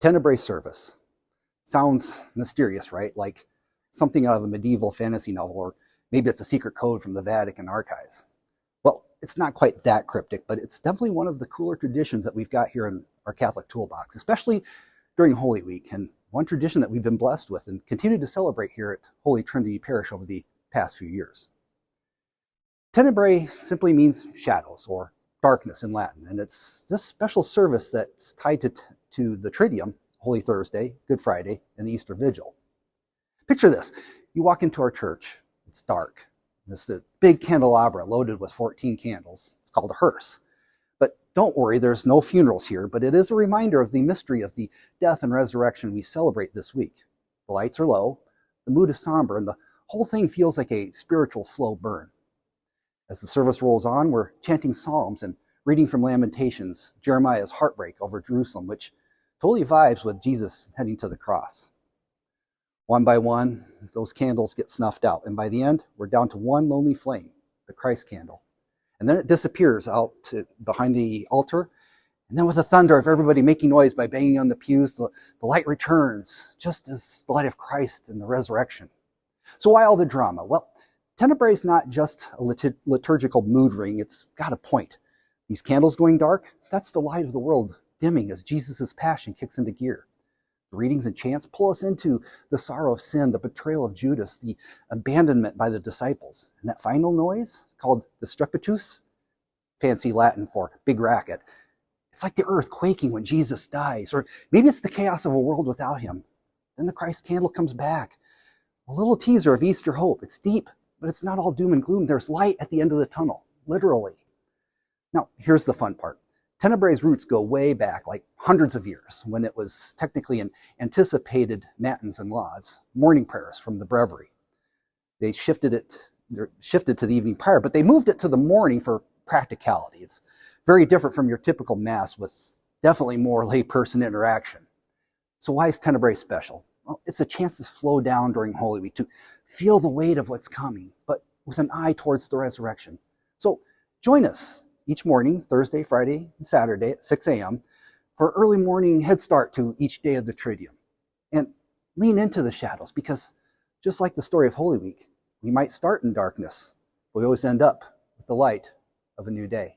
Tenebrae service. Sounds mysterious, right? Like something out of a medieval fantasy novel, or maybe it's a secret code from the Vatican archives. Well, it's not quite that cryptic, but it's definitely one of the cooler traditions that we've got here in our Catholic toolbox, especially during Holy Week, and one tradition that we've been blessed with and continue to celebrate here at Holy Trinity Parish over the past few years. Tenebrae simply means shadows or darkness in Latin, and it's this special service that's tied to the Triduum, Holy Thursday, Good Friday, and the Easter Vigil. Picture this. You walk into our church. It's dark. It's a big candelabra loaded with 14 candles. It's called a hearse. But don't worry, there's no funerals here, but it is a reminder of the mystery of the death and resurrection we celebrate this week. The lights are low, the mood is somber, and the whole thing feels like a spiritual slow burn. As the service rolls on, we're chanting psalms and reading from Lamentations, Jeremiah's heartbreak over Jerusalem, which totally vibes with Jesus heading to the cross. One by one, those candles get snuffed out, and by the end, we're down to one lonely flame, the Christ candle. And then it disappears out behind the altar, and then with the thunder of everybody making noise by banging on the pews, the light returns, just as the light of Christ and the resurrection. So why all the drama? Well, Tenebrae is not just a liturgical mood ring, it's got a point. These candles going dark, that's the light of the world dimming as Jesus' passion kicks into gear. The readings and chants pull us into the sorrow of sin, the betrayal of Judas, the abandonment by the disciples. And that final noise, called the strepitus, fancy Latin for big racket, it's like the earth quaking when Jesus dies, or maybe it's the chaos of a world without him. Then the Christ candle comes back. A little teaser of Easter hope. It's deep, but it's not all doom and gloom. There's light at the end of the tunnel, literally. Now, here's the fun part. Tenebrae's roots go way back, like hundreds of years, when it was technically an anticipated matins and lauds, morning prayers from the breviary. They shifted to the evening prayer, but they moved it to the morning for practicality. It's very different from your typical mass with definitely more layperson interaction. So why is Tenebrae special? Well, it's a chance to slow down during Holy Week, to feel the weight of what's coming, but with an eye towards the resurrection. So join us each morning, Thursday, Friday, and Saturday at 6 a.m. for early morning head start to each day of the Triduum. And lean into the shadows, because just like the story of Holy Week, we might start in darkness, but we always end up with the light of a new day.